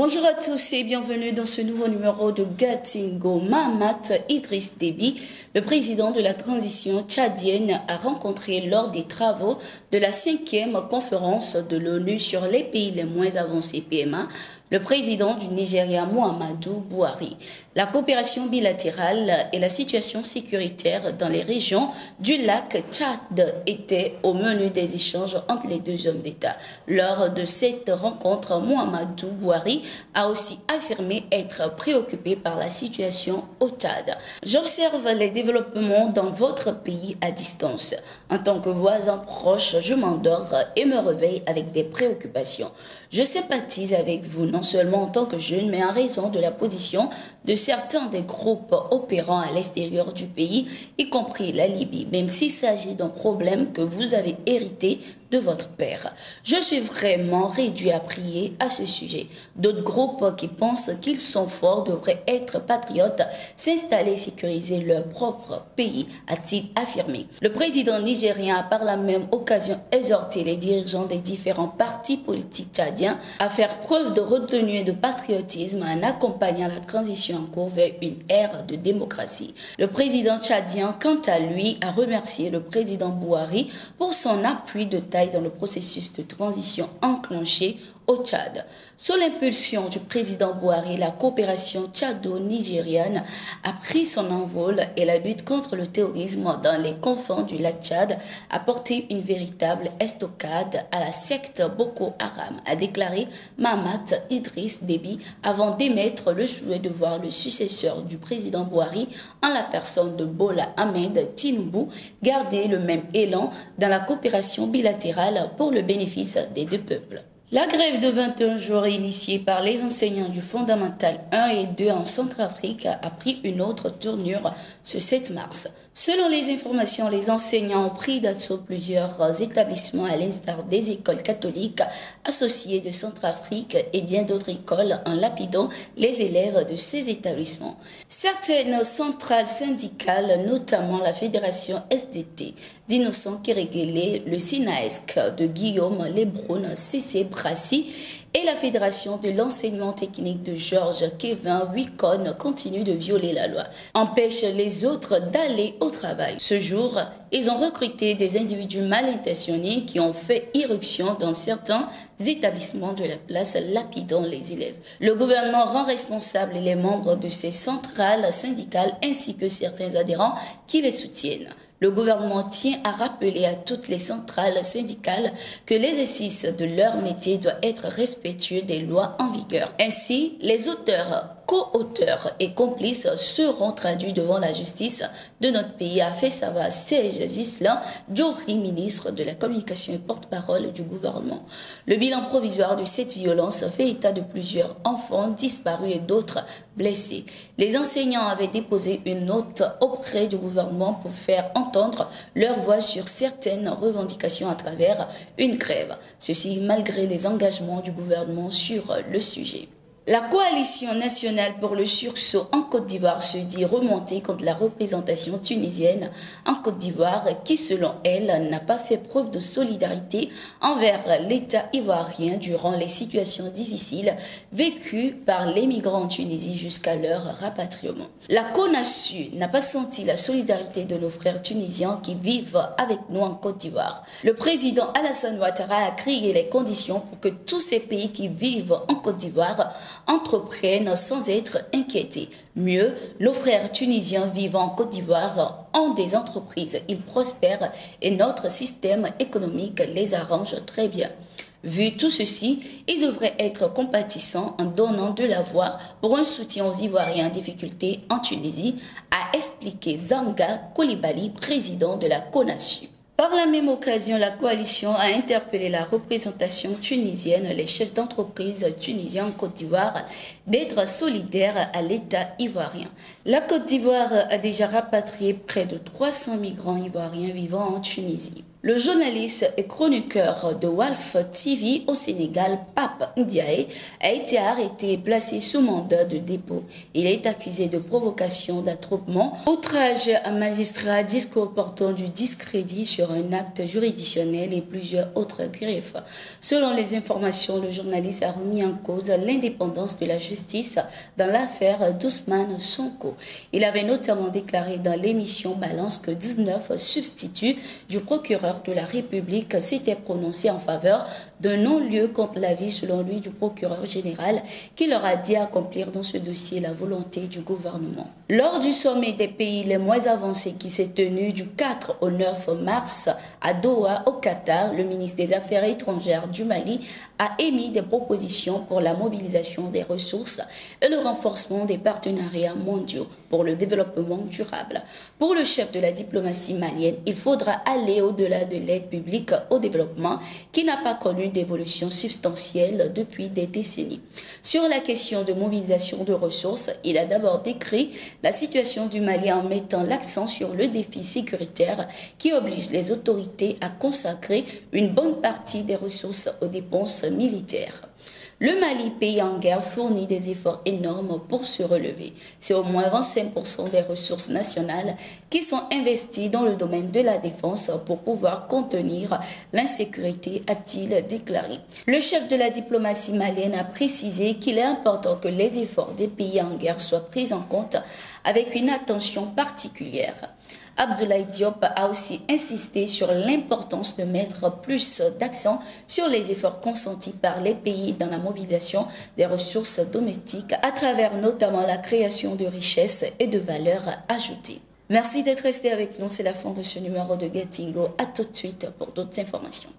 Bonjour à tous et bienvenue dans ce nouveau numéro de Gatingo. Mahamat Idriss Déby, le président de la transition tchadienne, a rencontré lors des travaux de la 5e conférence de l'ONU sur les pays les moins avancés PMA, le président du Nigeria Muhammadu Buhari. La coopération bilatérale et la situation sécuritaire dans les régions du lac Tchad étaient au menu des échanges entre les deux hommes d'État. Lors de cette rencontre, Muhammadu Buhari a aussi affirmé être préoccupé par la situation au Tchad. J'observe les développements dans votre pays à distance. En tant que voisin proche, je m'endors et me réveille avec des préoccupations. Je sympathise avec vous, non seulement en tant que jeune, mais en raison de la position de certains des groupes opérant à l'extérieur du pays, y compris la Libye, même s'il s'agit d'un problème que vous avez hérité de votre père. Je suis vraiment réduit à prier à ce sujet. D'autres groupes qui pensent qu'ils sont forts devraient être patriotes, s'installer et sécuriser leur propre pays, a-t-il affirmé. Le président nigérien a par la même occasion exhorté les dirigeants des différents partis politiques tchadiens à faire preuve de retenue et de patriotisme en accompagnant la transition en cours vers une ère de démocratie. Le président tchadien, quant à lui, a remercié le président Buhari pour son appui de dans le processus de transition enclenché au Tchad. Sous l'impulsion du président Buhari, la coopération tchado-nigériane a pris son envol et la lutte contre le terrorisme dans les confins du lac Tchad a porté une véritable estocade à la secte Boko Haram, a déclaré Mahamat Idriss Déby avant d'émettre le souhait de voir le successeur du président Buhari en la personne de Bola Ahmed Tinubu garder le même élan dans la coopération bilatérale pour le bénéfice des deux peuples. La grève de 21 jours initiée par les enseignants du Fondamental 1 et 2 en Centrafrique a pris une autre tournure ce 7 mars. Selon les informations, les enseignants ont pris d'assaut plusieurs établissements à l'instar des écoles catholiques associées de Centrafrique et bien d'autres écoles en lapidant les élèves de ces établissements. Certaines centrales syndicales, notamment la Fédération SDT d'Innocent Kéréguélé, le SINAESC de Guillaume Lebroun, CC Brassi et la Fédération de l'enseignement technique de Georges Kevin Wicon continuent de violer la loi, empêchent les autres d'aller au travail. Ce jour, ils ont recruté des individus mal intentionnés qui ont fait irruption dans certains établissements de la place, lapidant les élèves. Le gouvernement rend responsables les membres de ces centrales syndicales ainsi que certains adhérents qui les soutiennent. Le gouvernement tient à rappeler à toutes les centrales syndicales que l'exercice de leur métier doit être respectueux des lois en vigueur. Ainsi, les auteurs, co-auteurs et complices seront traduits devant la justice de notre pays, a fait savoir Serge Zislan Diori, ministre de la Communication et porte-parole du gouvernement. Le bilan provisoire de cette violence fait état de plusieurs enfants disparus et d'autres blessés. Les enseignants avaient déposé une note auprès du gouvernement pour faire entendre leur voix sur certaines revendications à travers une grève. Ceci malgré les engagements du gouvernement sur le sujet. La coalition nationale pour le sursaut en Côte d'Ivoire se dit remontée contre la représentation tunisienne en Côte d'Ivoire qui, selon elle, n'a pas fait preuve de solidarité envers l'État ivoirien durant les situations difficiles vécues par les migrants en Tunisie jusqu'à leur rapatriement. La CONASU n'a pas senti la solidarité de nos frères tunisiens qui vivent avec nous en Côte d'Ivoire. Le président Alassane Ouattara a créé les conditions pour que tous ces pays qui vivent en Côte d'Ivoire entreprennent sans être inquiétés. Mieux, nos frères tunisiens vivant en Côte d'Ivoire ont des entreprises, ils prospèrent et notre système économique les arrange très bien. Vu tout ceci, il devrait être compatissant en donnant de la voix pour un soutien aux Ivoiriens en difficulté en Tunisie, a expliqué Zanga Koulibaly, président de la CONASU. Par la même occasion, la coalition a interpellé la représentation tunisienne, les chefs d'entreprise tunisiens en Côte d'Ivoire, d'être solidaires à l'État ivoirien. La Côte d'Ivoire a déjà rapatrié près de 300 migrants ivoiriens vivant en Tunisie. Le journaliste et chroniqueur de Walf TV au Sénégal, Pape Ndiaye, a été arrêté et placé sous mandat de dépôt. Il est accusé de provocation d'attroupement, outrage à magistrat, discours portant du discrédit sur un acte juridictionnel et plusieurs autres griefs. Selon les informations, le journaliste a remis en cause l'indépendance de la justice dans l'affaire d'Ousmane Sonko. Il avait notamment déclaré dans l'émission Balance que 19 substituts du procureur de la République s'était prononcé en faveur d'un non-lieu contre l'avis, selon lui, du procureur général qui leur a dit accomplir dans ce dossier la volonté du gouvernement. Lors du sommet des pays les moins avancés qui s'est tenu du 4 au 9 mars à Doha, au Qatar, le ministre des Affaires étrangères du Mali a émis des propositions pour la mobilisation des ressources et le renforcement des partenariats mondiaux pour le développement durable. Pour le chef de la diplomatie malienne, il faudra aller au-delà de l'aide publique au développement qui n'a pas connu d'évolution substantielle depuis des décennies. Sur la question de mobilisation de ressources, il a d'abord décrit la situation du Mali en mettant l'accent sur le défi sécuritaire qui oblige les autorités à consacrer une bonne partie des ressources aux dépenses militaires. Le Mali, pays en guerre, fournit des efforts énormes pour se relever. C'est au moins 25% des ressources nationales qui sont investies dans le domaine de la défense pour pouvoir contenir l'insécurité, a-t-il déclaré. Le chef de la diplomatie malienne a précisé qu'il est important que les efforts des pays en guerre soient pris en compte avec une attention particulière. Abdoulaye Diop a aussi insisté sur l'importance de mettre plus d'accent sur les efforts consentis par les pays dans la mobilisation des ressources domestiques à travers notamment la création de richesses et de valeurs ajoutées. Merci d'être resté avec nous, c'est la fin de ce numéro de Getingo. À tout de suite pour d'autres informations.